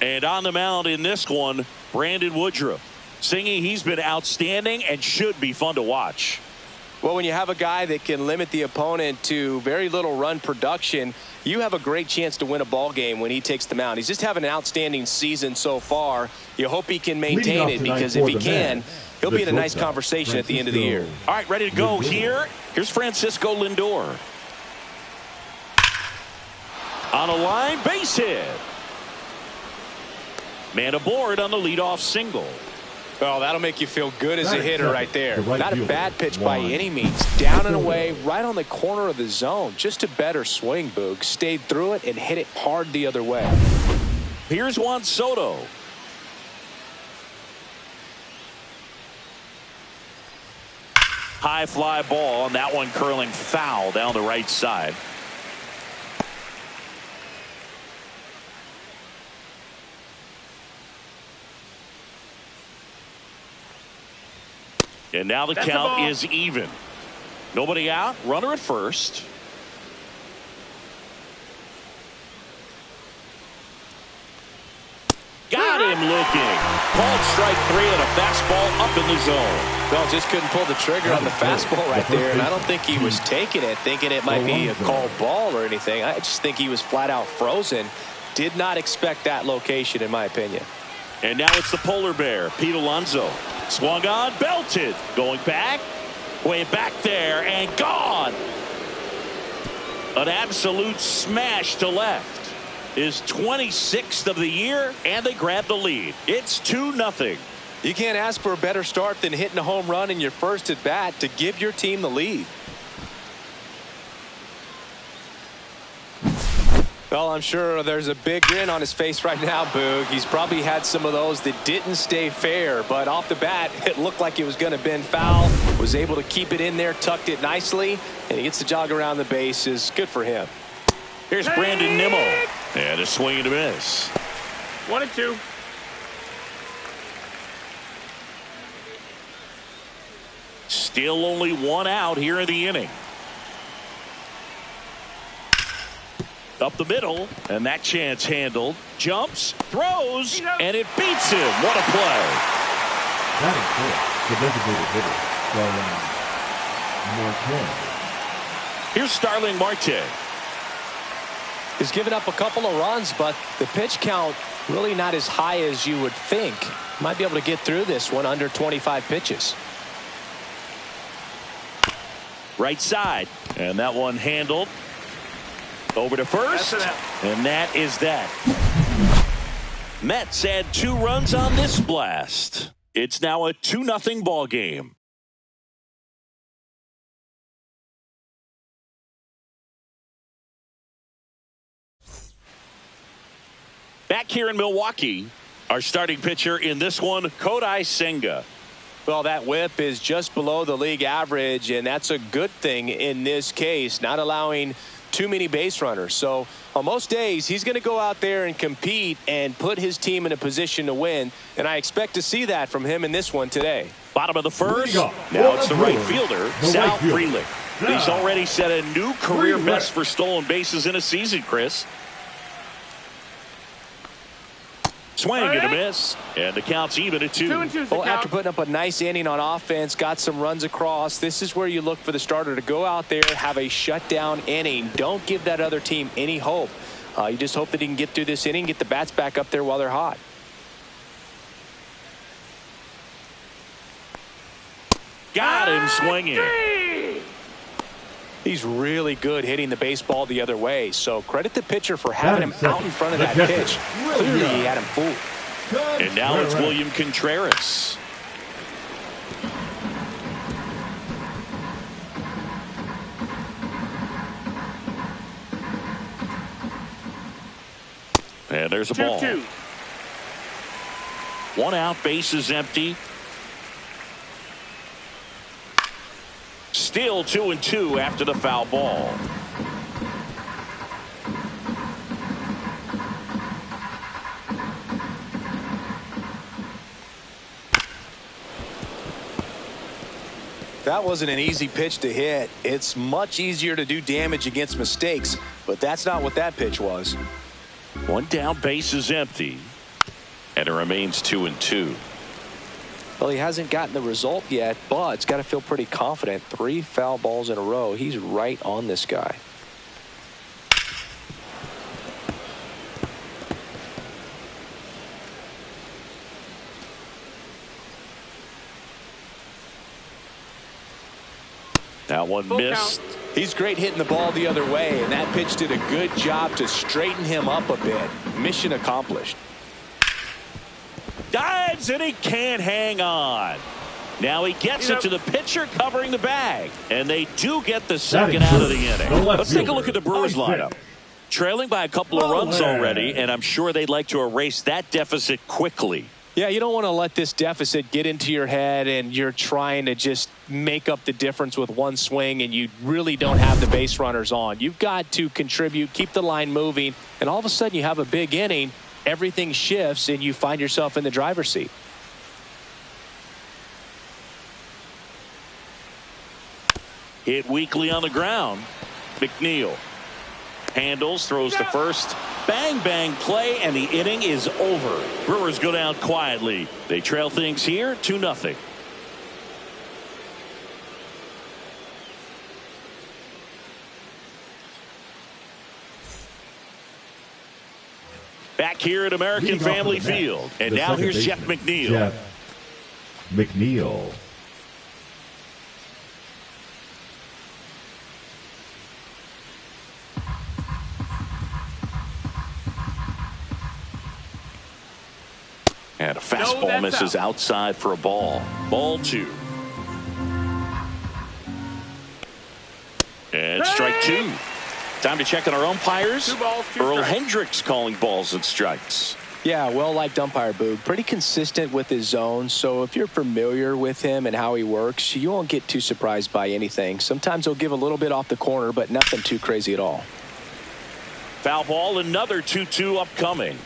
And on the mound in this one, Brandon Woodruff. Singing, he's been outstanding and should be fun to watch. Well, when you have a guy that can limit the opponent to very little run production, you have a great chance to win a ball game when he takes the mound. He's just having an outstanding season so far. You hope he can maintain it, because if he can, he'll be in a nice conversation at the end of the year. All right, ready to go here. Here's Francisco Lindor. On a line, base hit. Man aboard on the leadoff single. Well, that'll make you feel good as a hitter right there. Not a bad pitch by any means. Down and away, right on the corner of the zone. Just a better swing, Boog. Stayed through it and hit it hard the other way. Here's Juan Soto. High fly ball, and that one curling foul down the right side. And now the count is even. Nobody out. Runner at first. Got him looking. Called strike 3 and a fastball up in the zone. Well, just couldn't pull the trigger on the fastball right there. And I don't think he was taking it, thinking it might be a called ball or anything. I just think he was flat out frozen. Did not expect that location, in my opinion. And now it's the polar bear, Pete Alonso. Swung on, belted. Going back, way back there, and gone. An absolute smash to left. Is 26th of the year, and they grab the lead. It's 2-0. You can't ask for a better start than hitting a home run in your first at bat to give your team the lead. Well, I'm sure there's a big grin on his face right now, Boog. He's probably had some of those that didn't stay fair, but off the bat, it looked like it was going to bend foul. Was able to keep it in there, tucked it nicely, and he gets the jog around the bases. Good for him. Here's Brandon Nimmo. And a swing and a miss. 1-2. Still only one out here in the inning. Up the middle, and that chance handled. Jumps, throws, and it beats him. What a play. That is good. The designated hitter, Starling Marte. Here's Starling Marte. He's given up a couple of runs, but the pitch count really not as high as you would think. Might be able to get through this one under 25 pitches. Right side, and that one handled. Over to first, and that is that. Mets add 2 runs on this blast. It's now a 2-0 ball game. Back here in Milwaukee, our starting pitcher in this one, Kodai Senga. Well, that whip is just below the league average, and that's a good thing in this case, not allowing too many base runners. So on most days, he's going to go out there and compete and put his team in a position to win, and I expect to see that from him in this one today. Bottom of the first. Now it's the right fielder, Sal Frelick. He's already set a new career best for stolen bases in a season, Chris. Swing and a miss, and the count's even at 2. Well, after putting up a nice inning on offense, got some runs across, this is where you look for the starter to go out there, have a shutdown inning. Don't give that other team any hope. You just hope that he can get through this inning, get the bats back up there while they're hot. Got him swinging. He's really good hitting the baseball the other way, so credit the pitcher for having him out in front of that pitch. Clearly he had him fooled. And now it's William Contreras. And there's a ball. 2-2. 1 out, bases empty. Still 2-2 after the foul ball. That wasn't an easy pitch to hit. It's much easier to do damage against mistakes, but that's not what that pitch was. 1 down, bases empty. And it remains 2-2. Well, he hasn't gotten the result yet, but it's got to feel pretty confident. 3 foul balls in a row. He's right on this guy. That one missed. He's great hitting the ball the other way, and that pitch did a good job to straighten him up a bit. Mission accomplished. Dives, and he can't hang on. Now he gets it to the pitcher covering the bag. And they do get the second out of the inning. Let's take a look at the Brewers lineup. Trailing by a couple of runs already, and I'm sure they'd like to erase that deficit quickly. Yeah, you don't want to let this deficit get into your head and you're trying to just make up the difference with one swing and you really don't have the base runners on. You've got to contribute, keep the line moving, and all of a sudden you have a big inning, everything shifts, and you find yourself in the driver's seat. Hit weakly on the ground. McNeil handles, throws to first. Bang, bang play, and the inning is over. Brewers go down quietly. They trail things here 2-0. Back here at American Family Field. And now here's Jeff McNeil. Jeff McNeil. And a fastball misses outside for a ball. Ball 2. And strike 2. Time to check on our umpires. 2 balls, 2 Earl strikes. Hendricks calling balls and strikes. Yeah, well-liked umpire, Boog. Pretty consistent with his zone, so if you're familiar with him and how he works, you won't get too surprised by anything. Sometimes he'll give a little bit off the corner, but nothing too crazy at all. Foul ball, another 2-2 upcoming.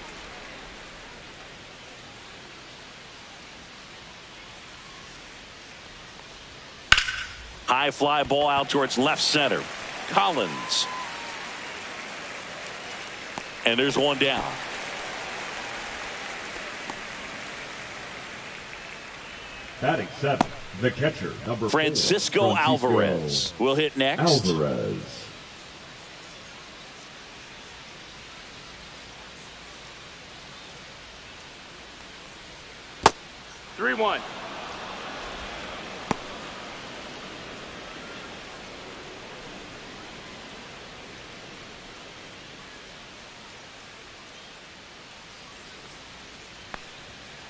High fly ball out towards left center. Collins. And there's one down. Batting 7, the catcher, number 4, Francisco Alvarez will hit next. Alvarez. Three one.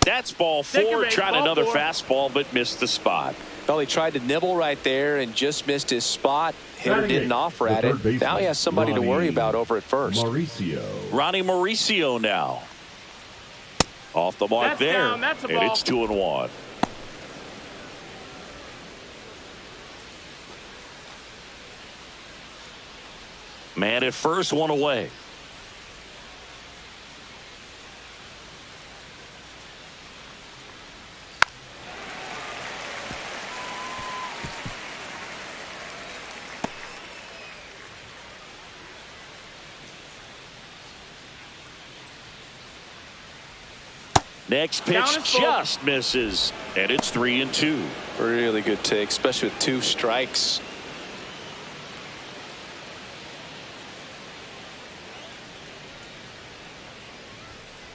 That's ball 4. Tried another fastball, but missed the spot. Well, he tried to nibble right there and just missed his spot. Hitter didn't offer at it. Now he has somebody to worry about over at first. Ronnie Mauricio now. Off the mark there. Down. That's a and ball. it's 2-1. Man at first, one away. Next pitch just misses, and it's 3-2. Really good take, especially with 2 strikes.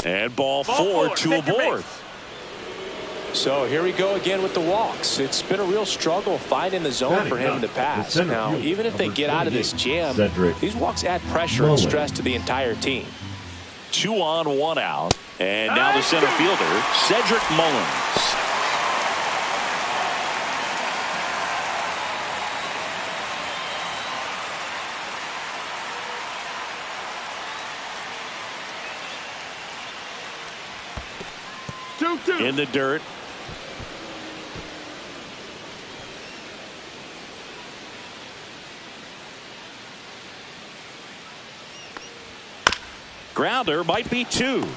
And ball 4, 2 aboard. So here we go again with the walks. It's been a real struggle finding the zone for him in the past. Now, even if they get out of this jam, these walks add pressure and stress to the entire team. 2 on, 1 out. And now the center fielder, Cedric Mullins. In the dirt. Grounder might be 2.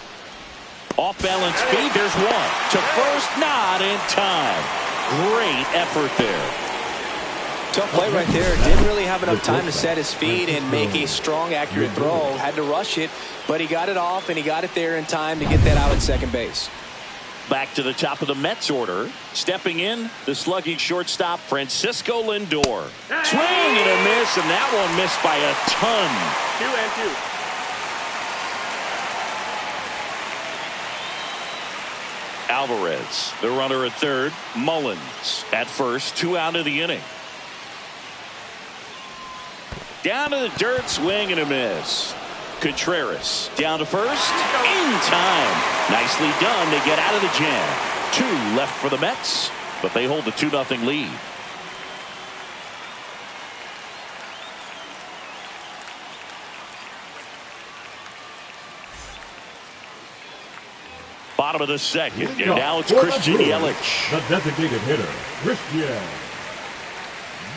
Off balance feed. There's 1 to first, not in time. Great effort there. Tough play right there. Didn't really have enough time to set his feet and make a strong, accurate throw. Had to rush it, but he got it off, and he got it there in time to get that out at second base. Back to the top of the Mets order. Stepping in, the slugging shortstop, Francisco Lindor. Swing and a miss, and that one missed by a ton. 2-2. Alvarez, the runner at third. Mullins at first, 2 out of the inning. Down to the dirt, swing and a miss. Contreras down to first, in time. Nicely done to get out of the jam. 2 left for the Mets, but they hold the 2-0 lead. Bottom of the second, and now it's Christian Yelich. The designated hitter, Christian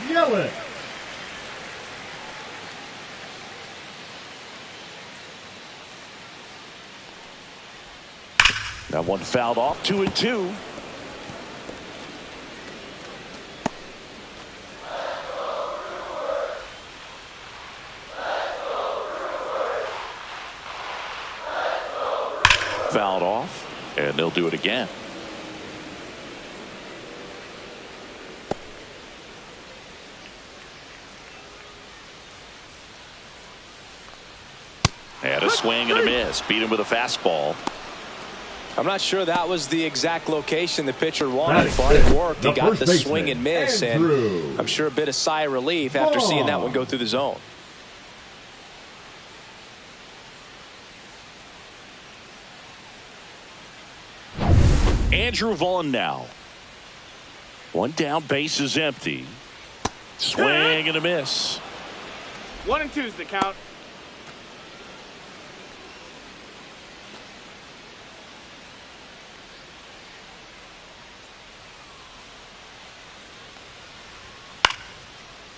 Yelich. That one fouled off, 2-2. Fouled off, and they'll do it again. And a swing and a miss. Beat him with a fastball. I'm not sure that was the exact location the pitcher wanted, but it worked. He got the swing and miss, and I'm sure a bit of sigh of relief after seeing that one go through the zone. Andrew Vaughn now. 1 down, base is empty. Swing and a miss. 1-2 is the count.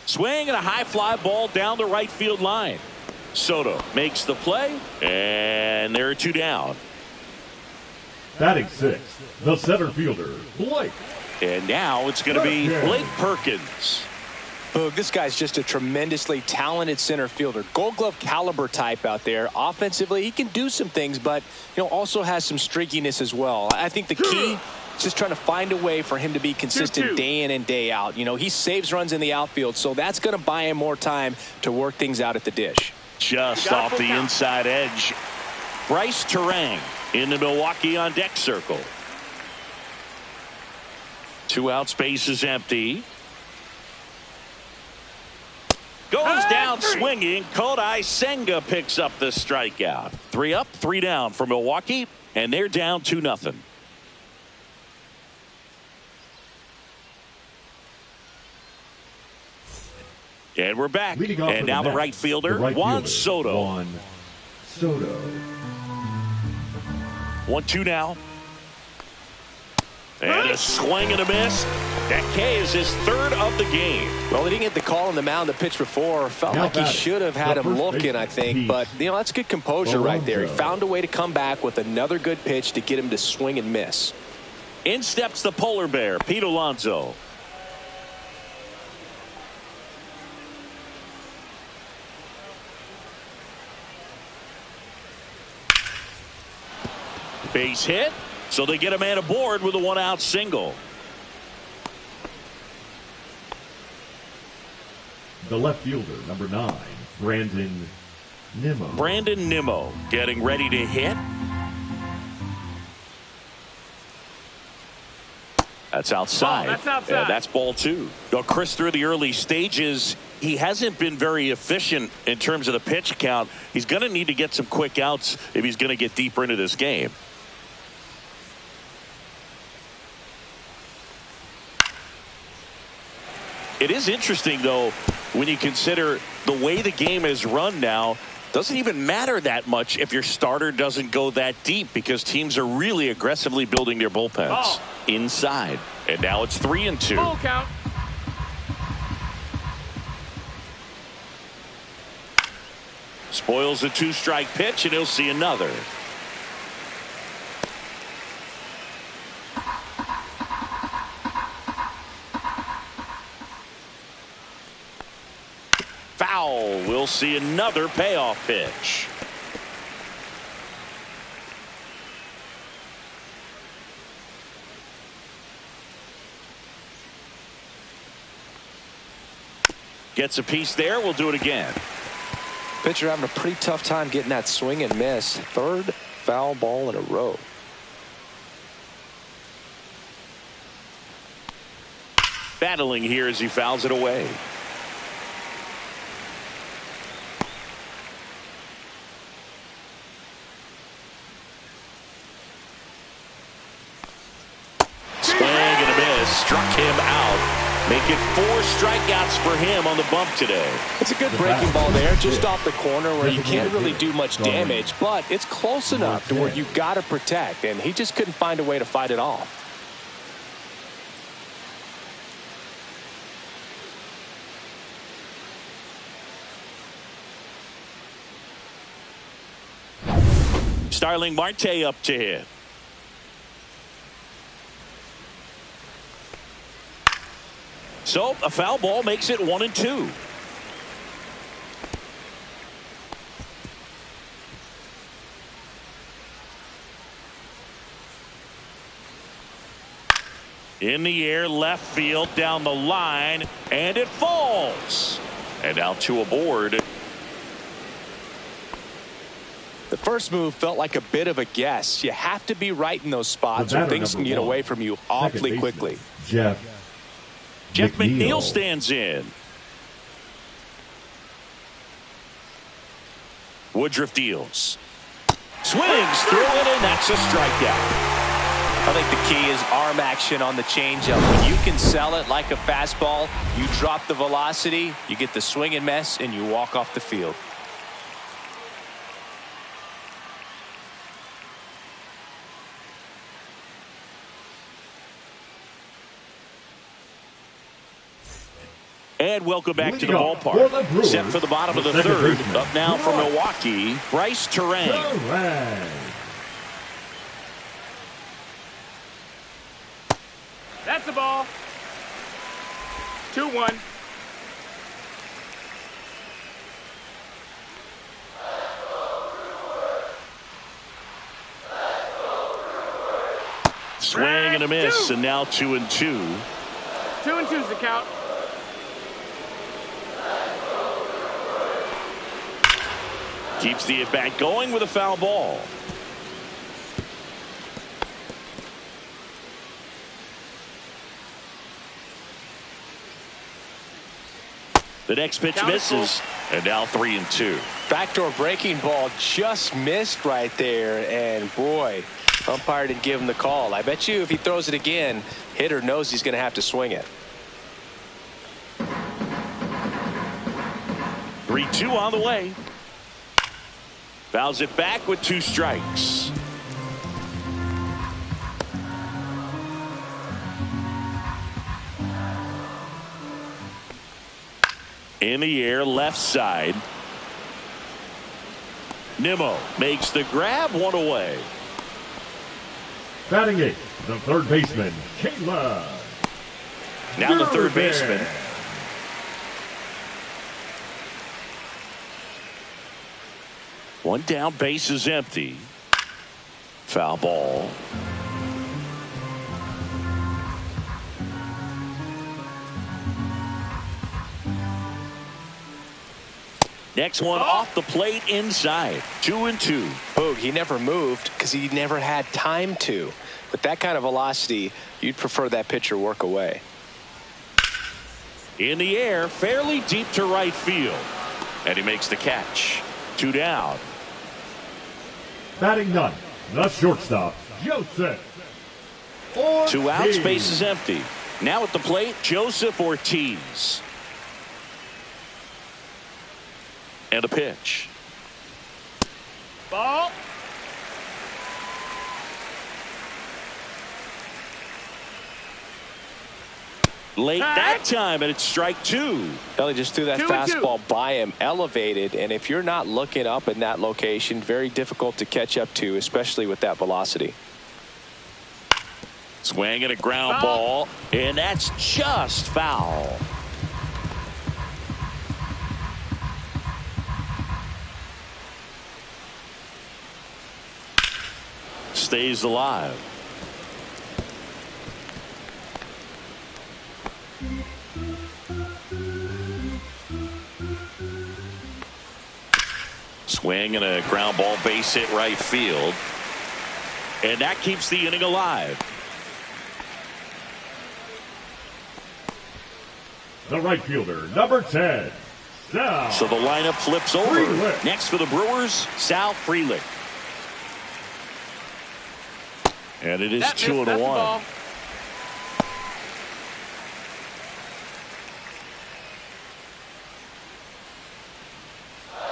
Swing and a high fly ball down the right field line. Soto makes the play, and there are 2 down. Batting 6th, the center fielder, Blake. And now it's going to be Blake Perkins. Boog, this guy's just a tremendously talented center fielder. Gold Glove caliber type out there. Offensively, he can do some things, but also has some streakiness as well. I think the key is just trying to find a way for him to be consistent day in and day out. He saves runs in the outfield, so that's going to buy him more time to work things out at the dish. Just off the inside edge. Bryce Terang in the Milwaukee on deck circle. 2 outs, base is empty. Goes down swinging. Kodai Senga picks up the strikeout. 3 up, 3 down for Milwaukee, and they're down 2-0. And we're back. And now the right fielder, Juan Soto. Juan Soto. 1-2 now. And a swing and a miss. That K is his 3rd of the game. Well, he didn't get the call on the mound the pitch before. Felt like he should have had him looking, I think. But, that's good composure right there. He found a way to come back with another good pitch to get him to swing and miss. In steps the polar bear, Pete Alonso. Base hit, so they get a man aboard with a 1-out single. The left fielder, number 9, Brandon Nimmo. Brandon Nimmo getting ready to hit. That's outside. That's outside. Yeah, that's ball 2. Chris, through the early stages, he hasn't been very efficient in terms of the pitch count. He's going to need to get some quick outs if he's going to get deeper into this game. It is interesting, though, when you consider the way the game is run now. Doesn't even matter that much if your starter doesn't go that deep, because teams are really aggressively building their bullpens inside. And now it's 3-2. Full count. Spoils a 2-strike pitch, and he'll see another. see another payoff pitch. Gets a piece there. We'll do it again. Pitcher having a pretty tough time getting that swing and miss. Third foul ball in a row. Battling here as he fouls it away. Swing and a miss. Struck him out. Make it 4 strikeouts for him on the bump today. It's a good breaking ball there, just off the corner where you can't really do much damage, but it's close enough to where you've got to protect, and he just couldn't find a way to fight it off. Starling Marte up to hit. So a foul ball makes it 1-2. In the air, left field, down the line, and it falls. And out to a board. The first move felt like a bit of a guess. You have to be right in those spots or things can get away from you awfully quickly. Jeff McNeil stands in. Woodruff deals. Swings through it, and that's a strikeout. I think the key is arm action on the changeup. When you can sell it like a fastball, you drop the velocity, you get the swing and miss, and you walk off the field. And welcome back to the ballpark. Set for the bottom of the third. Up now from Milwaukee, Bryce Terang. That's the ball. 2-1. Swing and a miss, and now 2-2. 2-2's the count. Keeps the at-bat going with a foul ball. The next pitch misses, and now 3-2. Backdoor breaking ball just missed right there, and boy, umpire didn't give him the call. I bet you if he throws it again, hitter knows he's going to have to swing it. 3-2 on the way. Fouls it back with 2 strikes. In the air, left side. Nimmo makes the grab, 1 away. Batting 8, the third baseman, Kayla. Now the third baseman. One down, base is empty. Foul ball. Next one off the plate inside. 2-2. Boog, he never moved because he never had time to. With that kind of velocity, you'd prefer that pitcher work away. In the air, fairly deep to right field. And he makes the catch. 2 down. Batting 9, the shortstop, Joseph Ortiz. 2 outs, base is empty. Now at the plate, Joseph Ortiz. And a pitch. Ball. Late that time, and it's strike 2. Belly just threw that 2-2. fastball by him, elevated, and if you're not looking up in that location, very difficult to catch up to, especially with that velocity. Swing and a ground ball, and that's just foul. stays alive. Swing and a ground ball, base hit right field. And that keeps the inning alive. The right fielder, number 10, Sal. So the lineup flips over. Frelick. Next for the Brewers, Sal Frelick. And it is 2-1.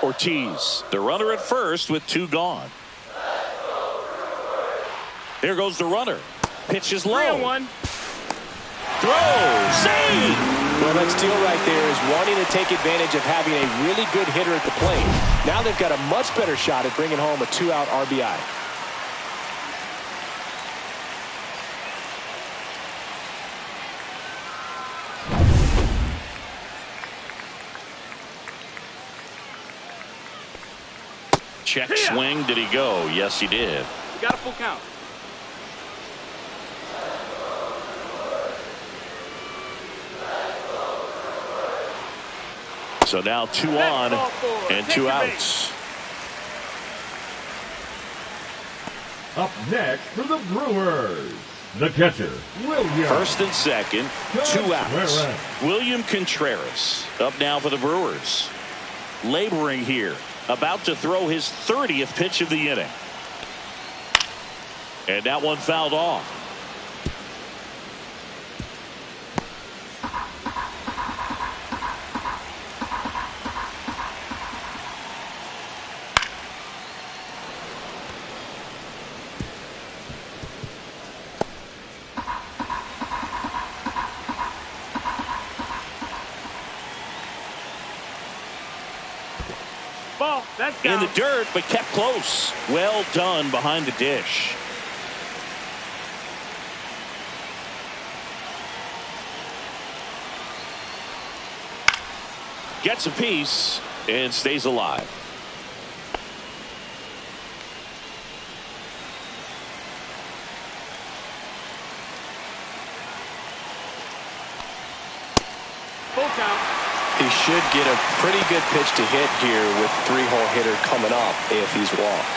Ortiz, the runner at first with 2 gone. Here goes the runner. Pitch is low. 3-1. Throw. Save. Well, that steal right there is wanting to take advantage of having a really good hitter at the plate. Now they've got a much better shot at bringing home a 2-out RBI. Check swing. Did he go? Yes, he did. You got a full count. So now 2 on and 2 outs. Up next for the Brewers, the catcher, William. First and second, 2 outs. Contreras. William Contreras up now for the Brewers. Laboring here. About to throw his 30th pitch of the inning. And that one fouled off. Ball. That's In gone. the dirt, but kept close. Well done behind the dish. Gets a piece and stays alive. Full count. He should get a pretty good pitch to hit here with 3-hole hitter coming up if he's walked.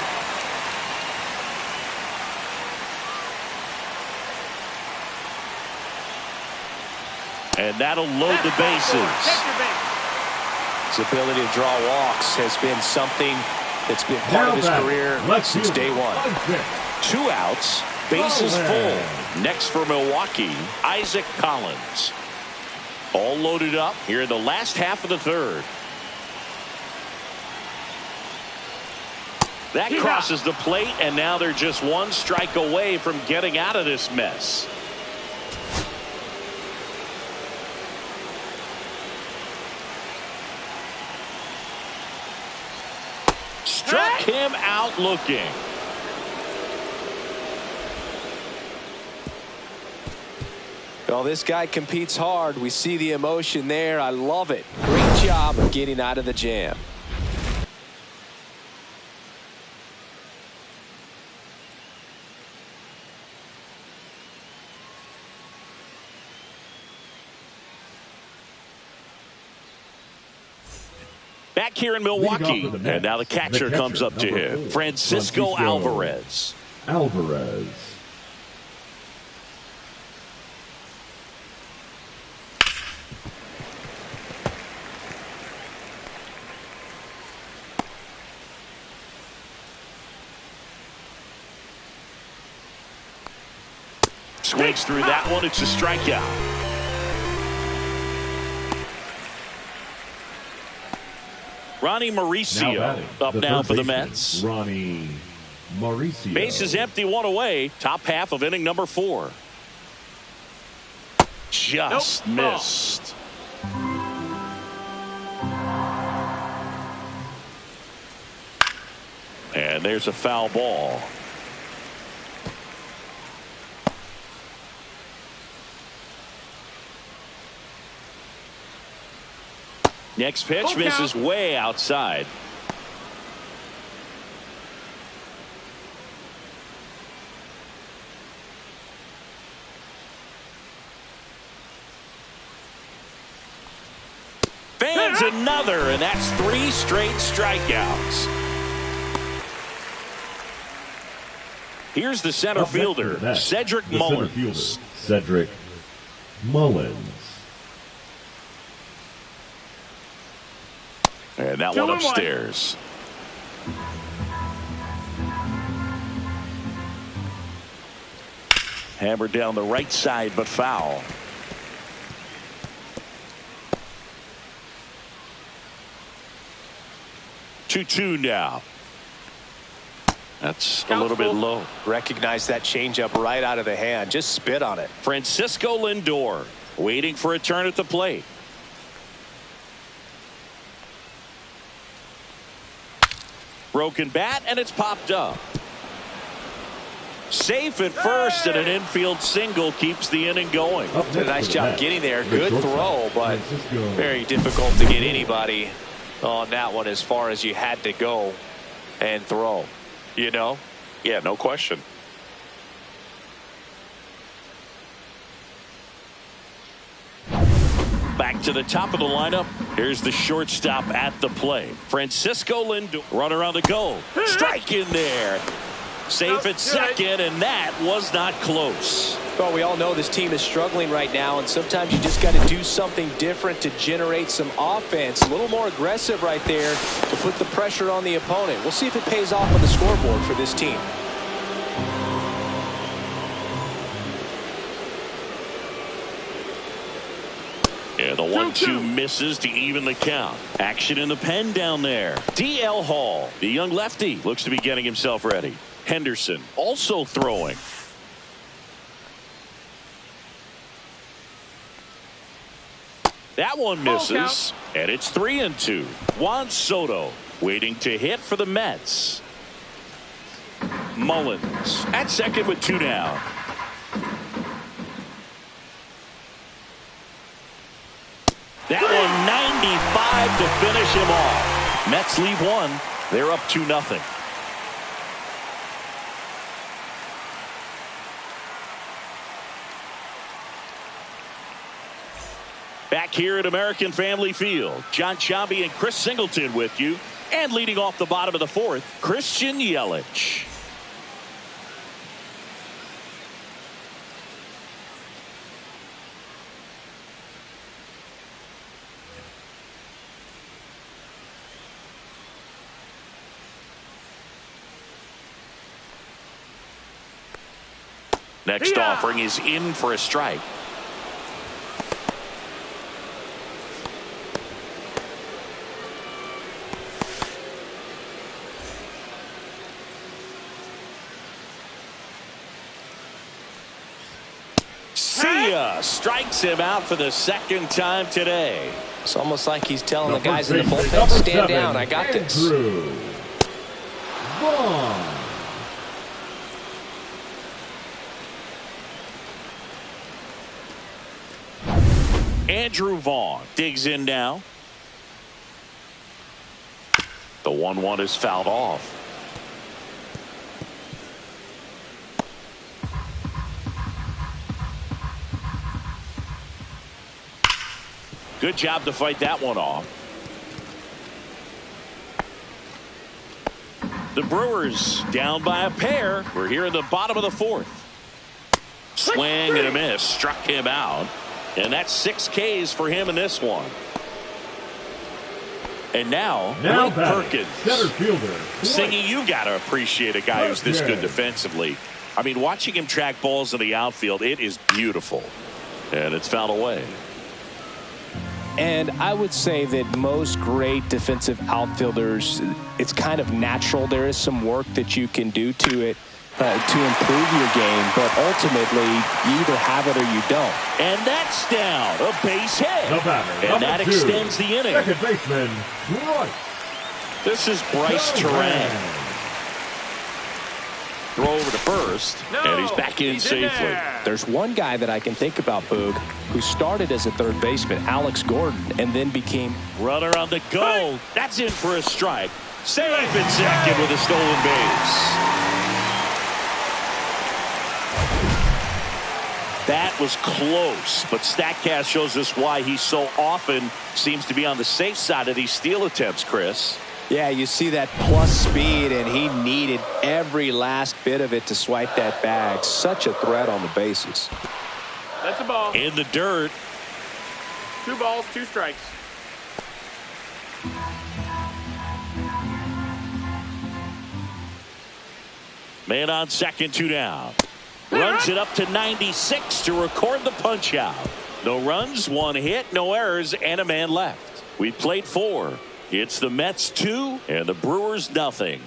And that'll load the bases. Check your base. His ability to draw walks has been something that's been part of his career since day one. 2 outs, bases full. Next for Milwaukee, Isaac Collins. All loaded up here in the last half of the third. That crosses the plate, and now they're just 1 strike away from getting out of this mess. Struck him out looking. Well, this guy competes hard. We see the emotion there. I love it. Great job of getting out of the jam. Back here in Milwaukee, and now the catcher comes up to him. Francisco Alvarez. Swings through that one. It's a strikeout. Ronnie Mauricio up now for the Mets. Ronnie Mauricio. Base is empty, 1 away. Top half of inning number 4. Just missed. And there's a foul ball. Next pitch misses way outside. another, and that's 3 straight strikeouts. Here's the center fielder, Cedric Mullins. Cedric Mullins. And that one upstairs. Hammered down the right side, but foul. Two now. That's a little bit low. Recognize that changeup right out of the hand. Just spit on it. Francisco Lindor waiting for a turn at the plate. Broken bat, and it's popped up. Safe at first, and an infield single keeps the inning going. Did a nice job getting there. Good throw, but very difficult to get anybody on that one as far as you had to go and throw. You know? Yeah, no question. Back to the top of the lineup. Here's the shortstop at the plate. Francisco Lindor. Runner on the go. Strike in there. Safe at second, and that was not close. Well, we all know this team is struggling right now, and sometimes you just got to do something different to generate some offense. A little more aggressive right there to put the pressure on the opponent. We'll see if it pays off on the scoreboard for this team. Yeah, the 1-2 misses to even the count. Action in the pen down there. D.L. Hall, the young lefty, looks to be getting himself ready. Henderson also throwing. That one misses, and it's 3-2. Juan Soto waiting to hit for the Mets. Mullins at second with 2 down. That one 95 to finish him off. Mets lead 1. They're up 2-0. Back here at American Family Field, John Sciambi and Chris Singleton with you. And leading off the bottom of the 4th, Christian Yelich. Next offering is in for a strike. Strikes him out for the second time today. It's almost like he's telling the guys in the bullpen, stand down, I got this. Andrew Vaughn digs in now. The 1-1 is fouled off. Good job to fight that one off. The Brewers down by a pair. We're here in the bottom of the 4th. Swing and a miss. Struck him out. And that's 6 Ks for him in this one. And now Blake Perkins. Center fielder. Singing, you got to appreciate a guy who's this good defensively. I mean, watching him track balls in the outfield, it is beautiful. And it's fouled away. And I would say that most great defensive outfielders, it's kind of natural. There is some work that you can do to it to improve your game, but ultimately you either have it or you don't. And that's down, a base hit. And that extends the inning. Second baseman, Bryce. This is Bryce Terang. Throw over to first, and he's back in safely. There's one guy that I can think about, Boog, who started as a third baseman, Alex Gordon, and then became runner on the go. That's in for a strike. Safe at second with a stolen base. That was close, but StatCast shows us why he so often seems to be on the safe side of these steal attempts, Chris. Yeah, you see that plus speed, and he needed every last bit of it to swipe that bag. Such a threat on the bases. That's a ball. In the dirt. 2 balls, 2 strikes. Man on second, 2 down. Runs it up to 96 to record the punch out. No runs, 1 hit, no errors, and a man left. We played 4. It's the Mets 2 and the Brewers nothing.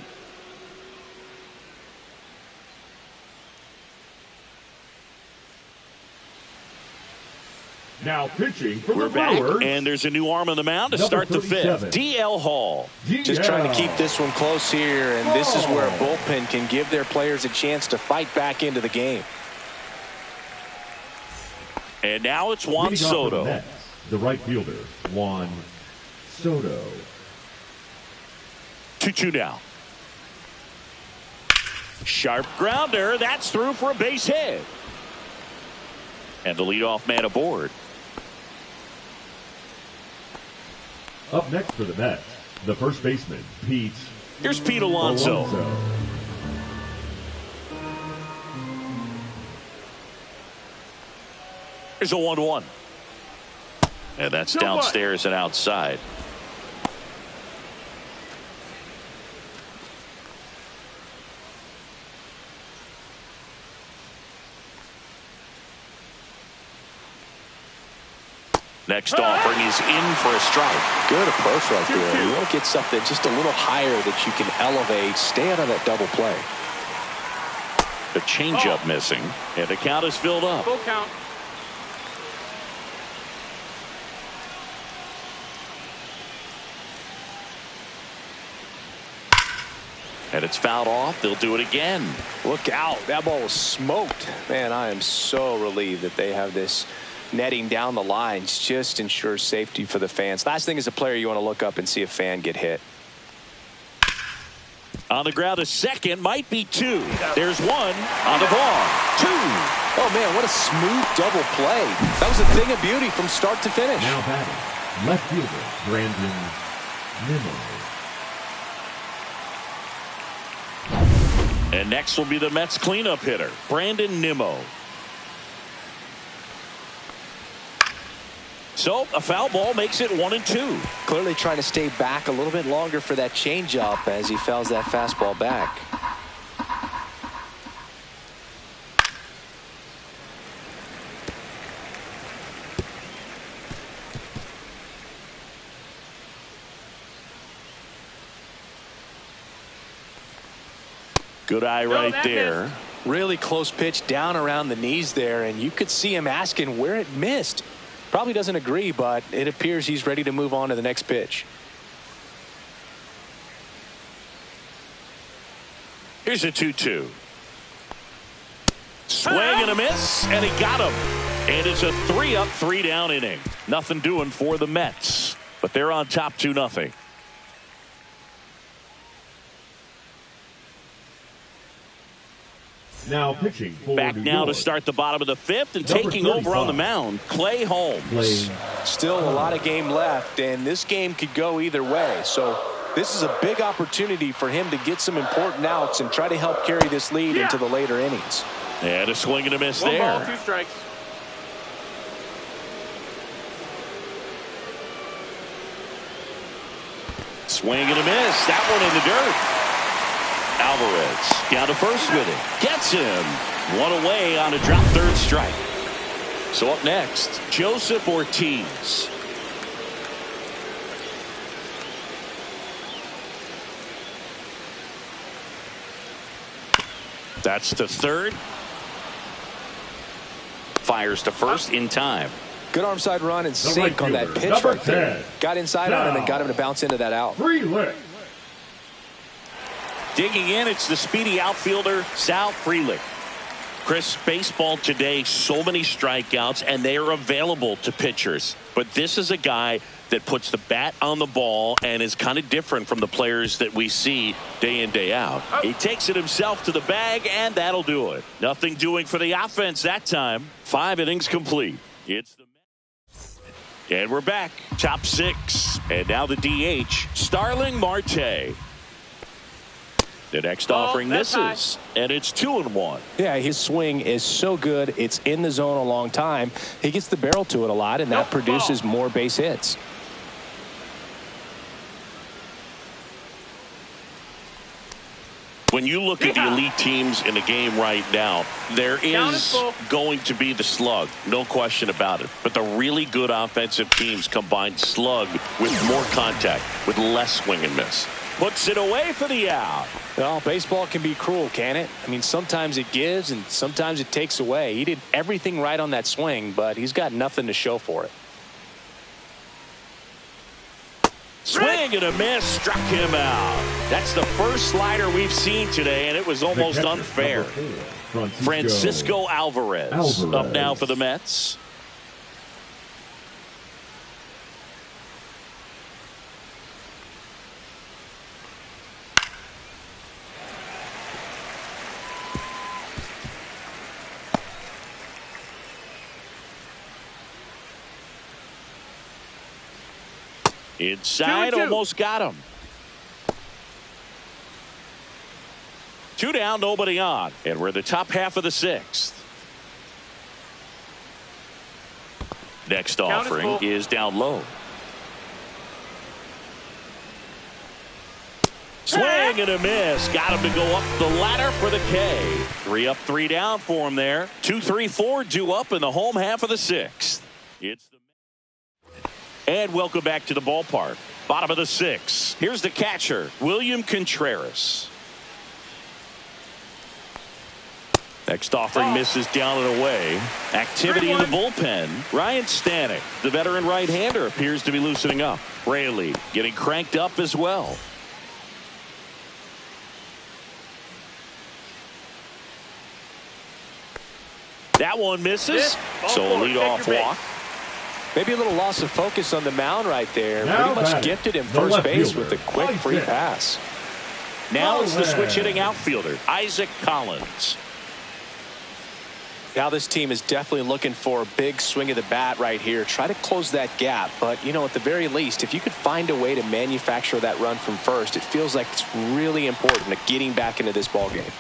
Now pitching for We're the back, Brewers. and there's a new arm on the mound to start the 5th. DL Hall. Just trying to keep this one close here, and this is where a bullpen can give their players a chance to fight back into the game. And now it's Juan Soto. The right fielder, Juan Soto. 2-2 now. Sharp grounder. That's through for a base hit. And the leadoff man aboard. Up next for the Mets, the first baseman, Pete. Here's Pete Alonso. Here's a 1-1. And that's downstairs and outside. Next offering is in for a strike. Good approach right there. You want to get something just a little higher that you can elevate. Stay out of that double play. The changeup missing, and the count is filled up. Full count. And it's fouled off. They'll do it again. Look out. That ball was smoked. Man, I am so relieved that they have this netting down the lines. Just ensures safety for the fans. Last thing as a player, you want to look up and see a fan get hit. On the ground, a second, might be 2. There's 1 on the ball. 2. Oh, man, what a smooth double play. That was a thing of beauty from start to finish. Now batting, left fielder, Brandon Nimmo. And next will be the Mets cleanup hitter, Brandon Nimmo. So a foul ball makes it 1-2. Clearly trying to stay back a little bit longer for that changeup as he fouls that fastball back. Good eye right there. Really close pitch down around the knees there, and you could see him asking where it missed. Probably doesn't agree, but it appears he's ready to move on to the next pitch. Here's a 2-2. Swing and a miss, and he got him. And it's a 3-up, 3-down inning. Nothing doing for the Mets, but they're on top 2-0. Now pitching for Back New now York. to start the bottom of the 5th, and Number taking over on the 35. mound, Clay Holmes. Still a lot of game left, and this game could go either way. So this is a big opportunity for him to get some important outs and try to help carry this lead into the later innings. And a swing and a miss 1 there. ball, 2 strikes. Swing and a miss. That one in the dirt. Alvarez down to first with it. Gets him. 1 away on a drop third strike. So up next, Joseph Ortiz. That's the third. Fires to first in time. Good arm side run and sink on that pitch number right there. 10. Got inside on him and got him to bounce into that out. Freelich. Digging in, it's the speedy outfielder, Sal Frelick. Chris, baseball today, so many strikeouts, and they are available to pitchers. But this is a guy that puts the bat on the ball and is kind of different from the players that we see day in, day out. He takes it himself to the bag, and that'll do it. Nothing doing for the offense that time. 5 innings complete. It's the And we're back. Top 6. And now the DH, Starling Marte. The next offering misses, and it's 2-1. Yeah, his swing is so good. It's in the zone a long time. He gets the barrel to it a lot, and that produces more base hits. When you look at the elite teams in the game right now, there is going to be the slug, no question about it. But the really good offensive teams combine slug with more contact, with less swing and miss. Puts it away for the out. Well, baseball can be cruel, can it? I mean, sometimes it gives and sometimes it takes away. He did everything right on that swing, but he's got nothing to show for it. Swing and a miss, struck him out. That's the first slider we've seen today, and it was almost unfair. Francisco Alvarez up now for the Mets. Inside, almost got him. 2 down, nobody on. And we're the top half of the 6th. Next offering is down low. Swing and a miss. Got him to go up the ladder for the K. 3 up, 3 down for him there. 2, 3, 4 due up in the home half of the 6th. It's the And welcome back to the ballpark. Bottom of the 6th. Here's the catcher, William Contreras. Next offering misses down and away. Activity in the bullpen. Ryan Stanek, the veteran right-hander, appears to be loosening up. Raley getting cranked up as well. That one misses. So a leadoff walk. Maybe a little loss of focus on the mound right there. Pretty much gifted him first base with a quick free pass. Now it's the switch hitting outfielder, Isaac Collins. Now this team is definitely looking for a big swing of the bat right here. Try to close that gap. But, you know, at the very least, if you could find a way to manufacture that run from first, it feels like it's really important to getting back into this ball game.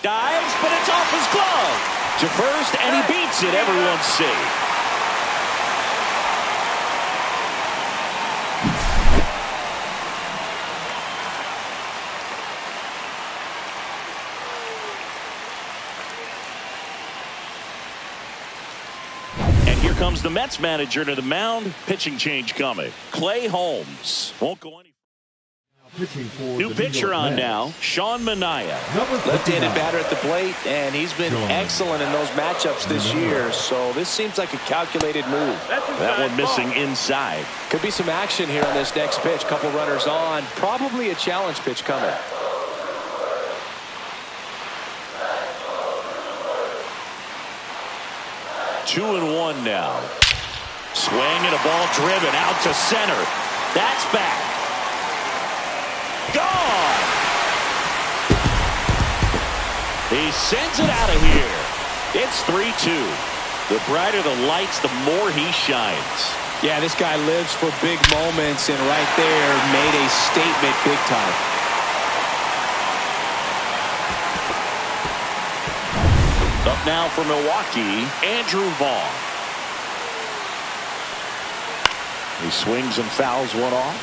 Dives, but it's off his glove. To first, and he beats it. Everyone's safe. Comes the Mets manager to the mound. Pitching change coming. Clay Holmes won't go any. New pitcher on now, Sean Manaea. Left-handed batter at the plate, and he's been excellent in those matchups this year. So this seems like a calculated move. That one missing inside. Could be some action here on this next pitch. Couple runners on. Probably a challenge pitch coming. 2-1 now. Swing and a ball driven out to center. That's back. Gone. He sends it out of here. It's 3-2. The brighter the lights, the more he shines. Yeah, this guy lives for big moments, and right there made a statement big time. Up now for Milwaukee, Andrew Vaughn. He swings and fouls one off.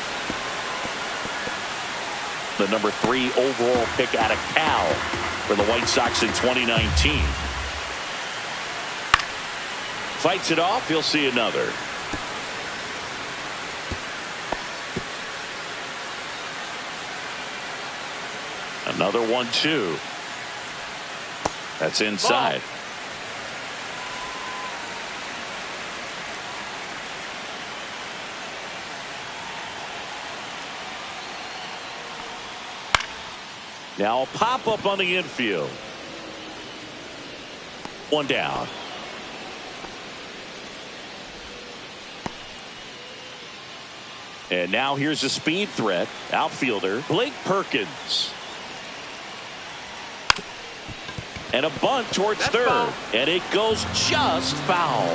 The number 3 overall pick out of Cal for the White Sox in 2019. Fights it off. He'll see another. Another 1-2. That's inside. Now a pop up on the infield. 1 down. And now here's a speed threat. Outfielder Blake Perkins. And a bunt towards third. Foul. And it goes just foul.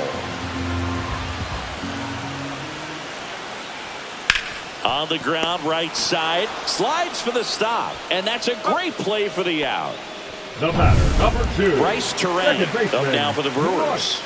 On the ground, right side. Slides for the stop. And that's a great play for the out. The batter, number 2. Bryce Terrain Second up baseman, now for the Brewers.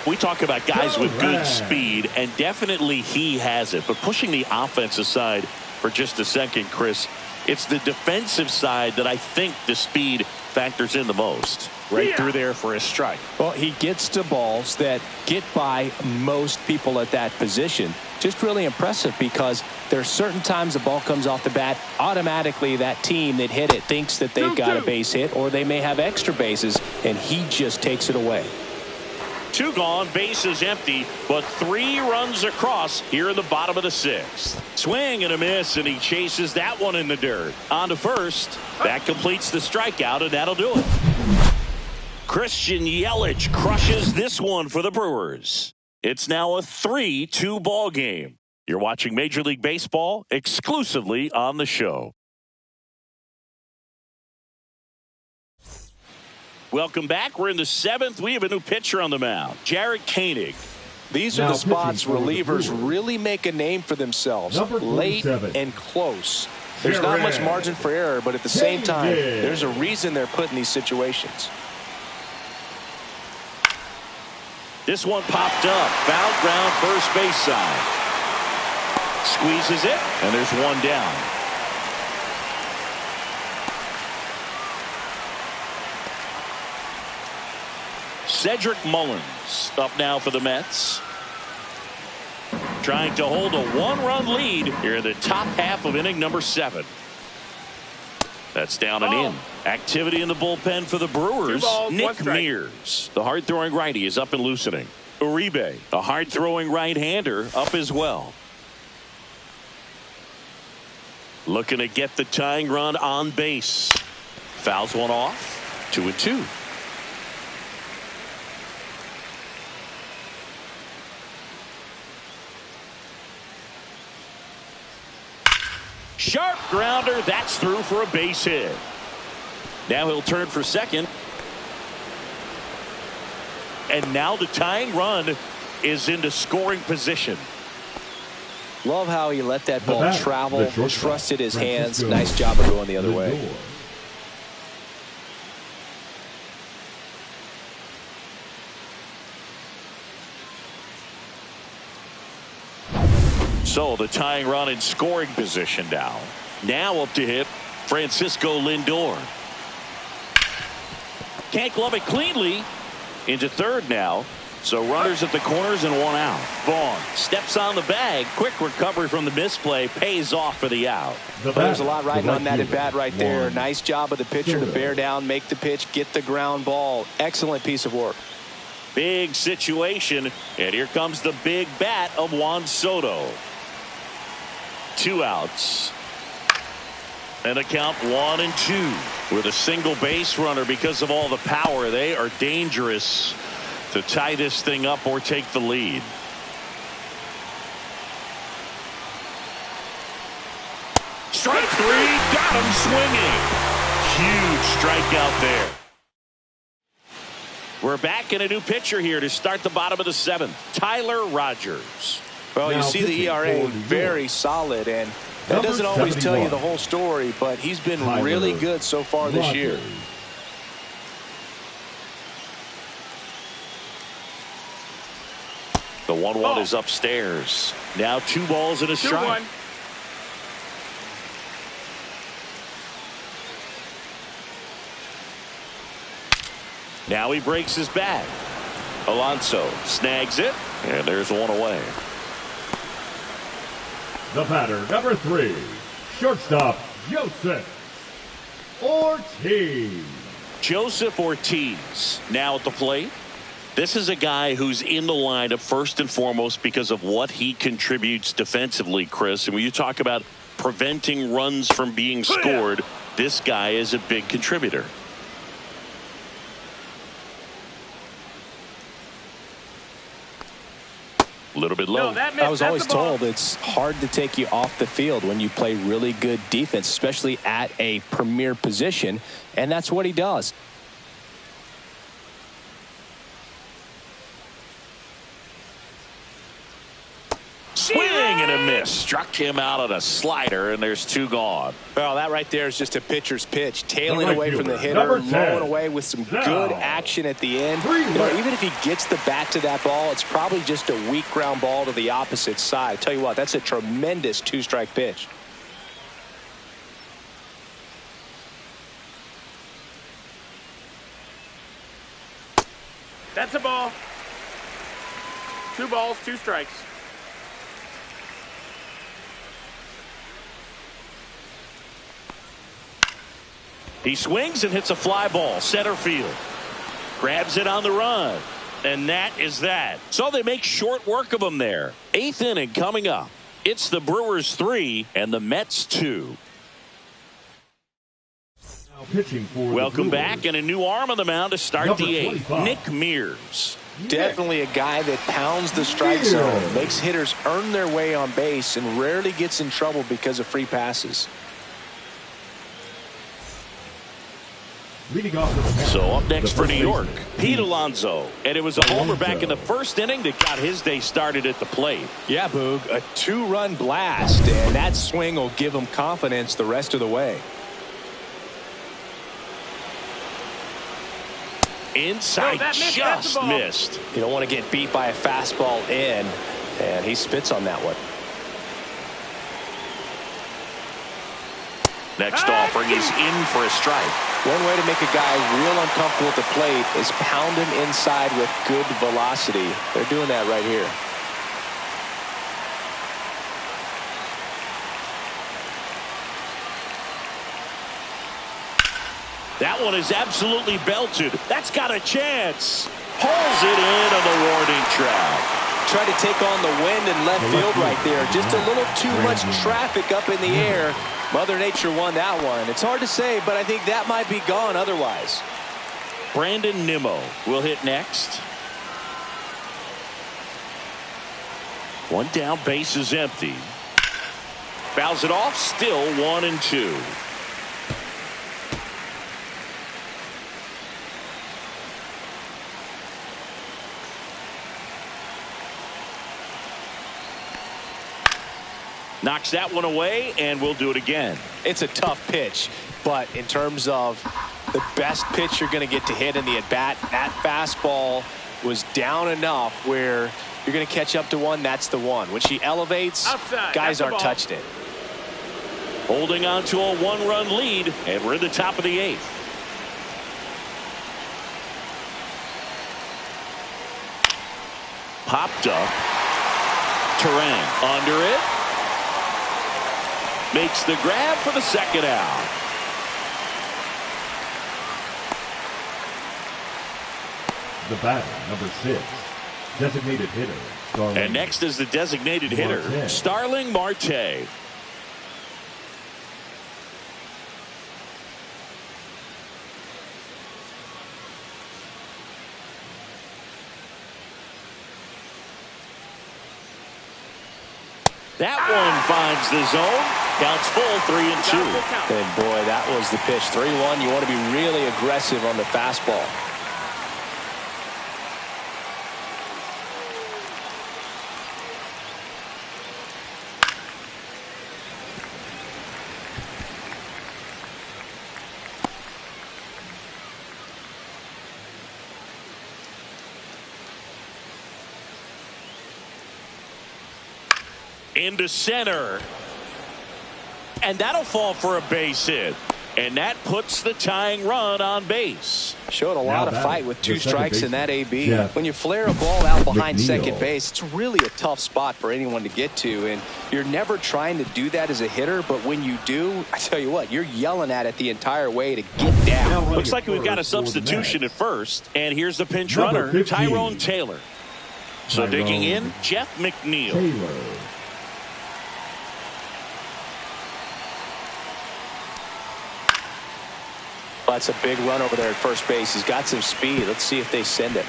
We talk about guys with good speed, and definitely he has it. But pushing the offense aside for just a second, Chris, it's the defensive side that I think the speed factors in the most. Right through there for a strike. Well, he gets to balls that get by most people at that position. Just really impressive because there are certain times the ball comes off the bat, automatically that team that hit it thinks that they've got a base hit or they may have extra bases, and he just takes it away. 2 gone, bases empty, but 3 runs across here in the bottom of the 6th. Swing and a miss, and he chases that one in the dirt. On to first. That completes the strikeout, and that'll do it. Christian Yelich crushes this one for the Brewers. It's now a 3-2 ball game. You're watching Major League Baseball exclusively on the show. Welcome back. We're in the 7th. We have a new pitcher on the mound, Jarred Koenig. These are the spots relievers really make a name for themselves. Late and close. There's not much margin for error, but at the same time, there's a reason they're put in these situations. This one popped up. Foul ground, first base side. Squeezes it, and there's one down. Cedric Mullins up now for the Mets. Trying to hold a 1-run lead here in the top half of inning number 7. That's down and in. Activity in the bullpen for the Brewers. Nick Mears, the hard-throwing righty, is up and loosening. Uribe, a hard-throwing right-hander, up as well. Looking to get the tying run on base. Fouls one off. 2-2. Sharp grounder. That's through for a base hit. Now he'll turn for second. And now the tying run is into scoring position. Love how he let that ball travel, trusted his hands. Nice job of going the other way. So the tying run in scoring position now. Now up to hit Francisco Lindor. Can't glove it cleanly. Into third now. So runners at the corners and one out. Vaughn steps on the bag. Quick recovery from the misplay. Pays off for the out. There's a lot riding on that at bat right there. Nice job of the pitcher to bear down, make the pitch, get the ground ball. Excellent piece of work. Big situation. And here comes the big bat of Juan Soto. 2 outs. And a count 1-2 with a single base runner. Because of all the power, they are dangerous to tie this thing up or take the lead. Strike 3, got him swinging. Huge strikeout there. We're back in a new pitcher here to start the bottom of the 7th. Tyler Rogers. Well, you see the ERA very solid, and that doesn't always tell you the whole story, but he's been really good so far this year. The 1-1 is upstairs. Now 2 balls and a strike. Now he breaks his bat. Alonso snags it, and there's one away. The batter, number 3, shortstop, Joseph Ortiz. Joseph Ortiz now at the plate. This is a guy who's in the lineup first and foremost because of what he contributes defensively, Chris. And when you talk about preventing runs from being scored, this guy is a big contributor. little bit low. No, that missed. I was That's always the ball. told it's hard to take you off the field when you play really good defense, especially at a premier position, and that's what he does. Swing and a miss. Struck him out on a slider, and there's 2 gone. Well, that right there is just a pitcher's pitch. Tailing Number away from the hitter, number 10. mowing away with some good action at the end. Even if he gets the bat to that ball, it's probably just a weak ground ball to the opposite side. I tell you what, that's a tremendous 2-strike pitch. That's a ball. 2 balls, 2 strikes. He swings and hits a fly ball center field. Grabs it on the run. And that is that. So they make short work of him there. 8th inning coming up. It's the Brewers 3 and the Mets 2. Now pitching for Welcome the Brewers, back, and a new arm on the mound to start Number the 8th. 25. Nick Mears. Definitely a guy that pounds the strike zone, makes hitters earn their way on base, and rarely gets in trouble because of free passes. Leading off the mound, So up next the for first New York, baseman, Pete Alonso. And it was a homer back in the Alonso. 1st inning that got his day started at the plate. Yeah, Boog, a 2-run blast, and that swing will give him confidence the rest of the way. Inside, No, that missed. That's just the ball. missed. You don't want to get beat by a fastball in, and he spits on that one. Next offering is in for a strike. One way to make a guy real uncomfortable at the plate is pound him inside with good velocity. They're doing that right here. That one is absolutely belted. That's got a chance. Pulls it in on the warning track. Tried to take on the wind and left field right there. Just a little too much traffic up in the air. Mother Nature won that one. It's hard to say, but I think that might be gone otherwise. Brandon Nimmo will hit next. One down, base is empty. Fouls it off, still 1-2. Knocks that one away, and we'll do it again. It's a tough pitch, but in terms of the best pitch you're going to get to hit in the at-bat, that fastball was down enough where you're going to catch up to one. That's the one. When she elevates, Outside. guys That's the aren't ball. touching it. Holding on to a 1-run lead, and we're in the top of the 8th. Popped up. Terang under it. Makes the grab for the 2nd out. the batter, number 6, designated hitter, Starling. And next is the designated hitter, Marte. Starling Marte. That one finds the zone. Counts full, 3-2. And boy, that was the pitch. 3-1. You want to be really aggressive on the fastball. Into center. And that'll fall for a base hit. And that puts the tying run on base. Showed a lot of fight with 2 strikes in that AB. Yeah. When you flare a ball out behind McNeil. second base, it's really a tough spot for anyone to get to. And you're never trying to do that as a hitter. But when you do, I tell you what, you're yelling at it the entire way to get down. Looks like we've got a substitution at first. And here's the pinch Number runner, 15. Tyrone Taylor. So Tyrone digging in, Jeff McNeil. Taylor. That's a big run over there at first base. He's got some speed. Let's see if they send it.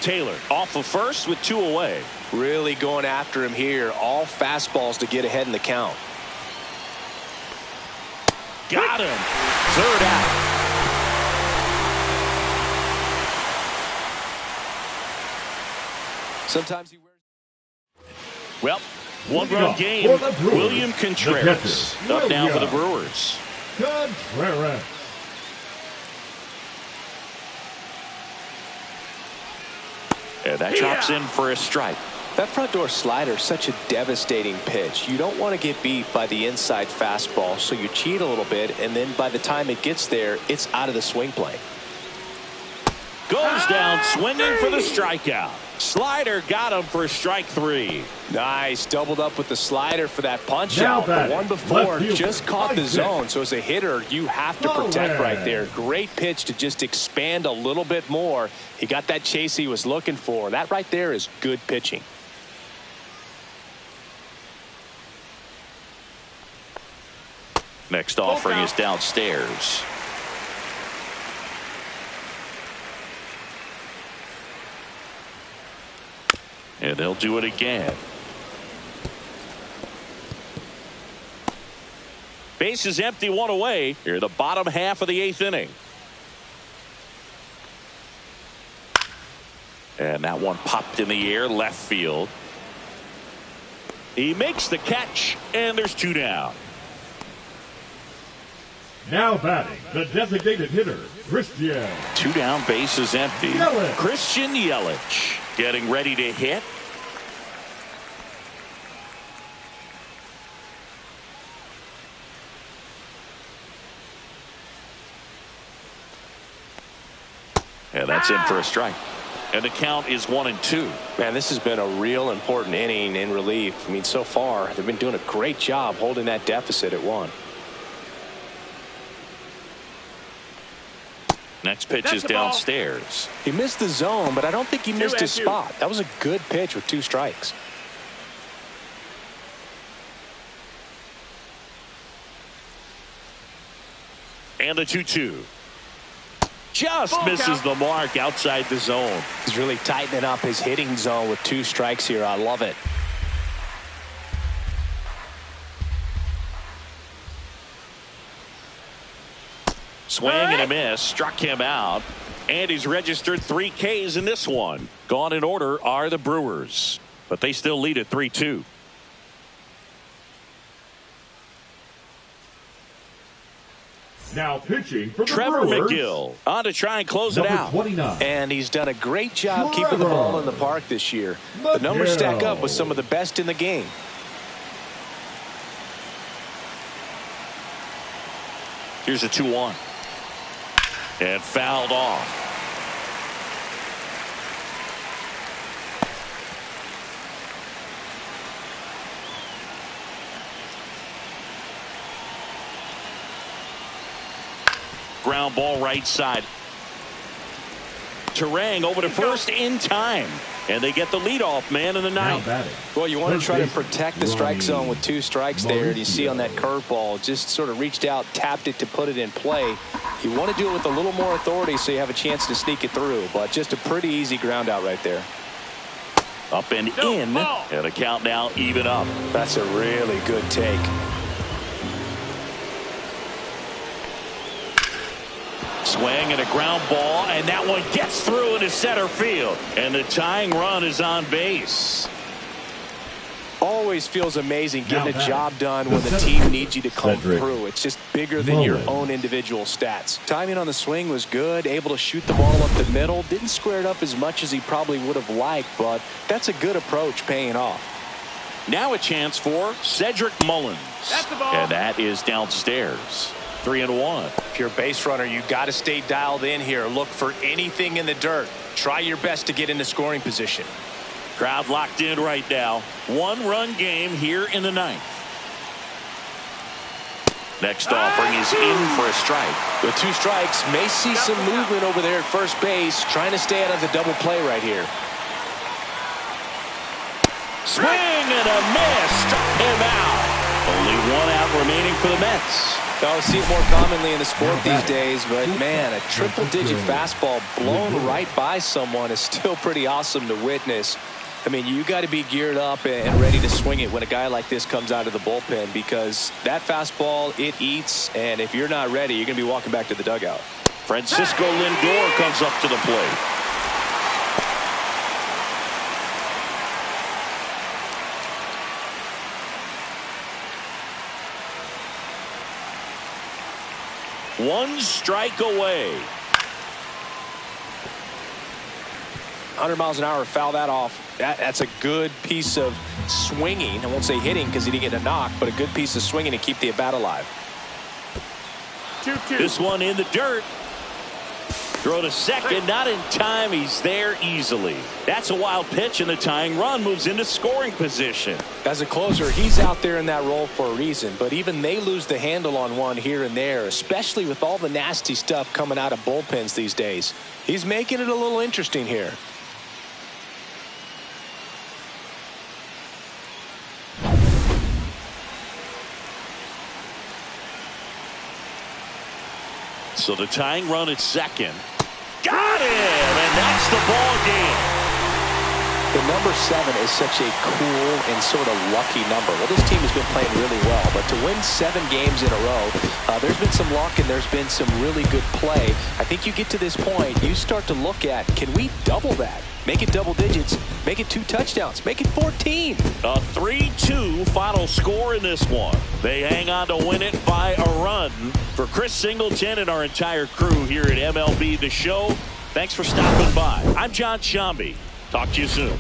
Taylor off of first with 2 away. Really going after him here. All fastballs to get ahead in the count. Got him. Third out. Sometimes he wears. Well, one-run game. William Contreras up now for the Brewers. Contreras. And that drops in for a strike. That front door slider is such a devastating pitch. You don't want to get beat by the inside fastball, so you cheat a little bit, and then by the time it gets there, it's out of the swing plane. Goes down swinging for the strikeout. Slider got him for strike 3. Nice. Doubled up with the slider for that punch Now out. The batting, one before left fielder, just caught the Mike zone. So as a hitter, you have to protect right there. Great pitch to just expand a little bit more. He got that chase he was looking for. That right there is good pitching. Next offering is downstairs. And they'll do it again. Base is empty, one away. Here in the bottom half of the 8th inning. And that one popped in the air, left field. He makes the catch, and there's 2 down. Now batting, the designated hitter, Christian. 2 down, base is empty. Yelich. Christian Yelich getting ready to hit. And that's in for a strike. And the count is 1-2. Man, this has been a real important inning in relief. I mean, so far, they've been doing a great job holding that deficit at 1. Next pitch is downstairs. He missed the zone, but I don't think he missed his 2-2. spot. That was a good pitch with 2 strikes. And the 2-2. Just misses the mark outside the zone. He's really tightening up his hitting zone with 2 strikes here. I love it. Swing and a miss. Struck him out. And he's registered 3 Ks in this one. Gone in order are the Brewers. But they still lead at 3-2. Now pitching for the Trevor Brewers, McGill on to try and close it number out. 29. And he's done a great job keeping the ball in the park this year. The numbers stack up with some of the best in the game. Here's a 2-1. And fouled off. Ground ball right side. Terang over to first in time. And they get the leadoff man in the Now ninth. batting, Well, you want to first try to baseman, protect the strike zone with 2 strikes there. And you see on that Mauricio. curveball, just sort of reached out, tapped it to put it in play. You want to do it with a little more authority so you have a chance to sneak it through. But just a pretty easy ground out right there. Up and in. And a count now even up. That's a really good take. Swing and a ground ball, and that one gets through into center field. And the tying run is on base. Always feels amazing getting Now a job done the when the center team field, needs you to come Cedric through. It's just bigger than your Mullins. own individual stats. Timing on the swing was good, able to shoot the ball up the middle. Didn't square it up as much as he probably would have liked, but that's a good approach paying off. Now a chance for Cedric Mullins. That's the ball. And that is downstairs. 3-1. If you're a base runner, you've got to stay dialed in here. Look for anything in the dirt. Try your best to get into scoring position. Crowd locked in right now. 1-run game here in the ninth. Next offering is in for a strike. With 2 strikes, may see some movement over there at first base, trying to stay out of the double play right here. Swing and a miss. Struck him out. Only 1 out remaining for the Mets. I see it more commonly in the sport these days, but man, a triple-digit fastball blown right by someone is still pretty awesome to witness. I mean, you got to be geared up and ready to swing it when a guy like this comes out of the bullpen, because that fastball, it eats, and if you're not ready, you're going to be walking back to the dugout. Francisco Lindor comes up to the plate. One strike away. 100 miles an hour, foul that off. That's a good piece of swinging. I won't say hitting because he didn't get a knock, but a good piece of swinging to keep the at bat alive. 2-2. This one in the dirt. Throw to second, not in time. He's there easily. That's a wild pitch, and the tying run moves into scoring position. As a closer, he's out there in that role for a reason, but even they lose the handle on one here and there, especially with all the nasty stuff coming out of bullpens these days. He's making it a little interesting here. So the tying run at second. Got him, and that's the ball game. The number 7 is such a cool and sort of lucky number. Well, this team has been playing really well, but to win 7 games in a row, there's been some luck and there's been some really good play. I think you get to this point, you start to look at, can we double that? Make it double digits, make it 2 touchdowns, make it 14. A 3-2 final score in this one. They hang on to win it by a run. For Chris Singleton and our entire crew here at MLB The Show, thanks for stopping by. I'm John Shambi. Talk to you soon.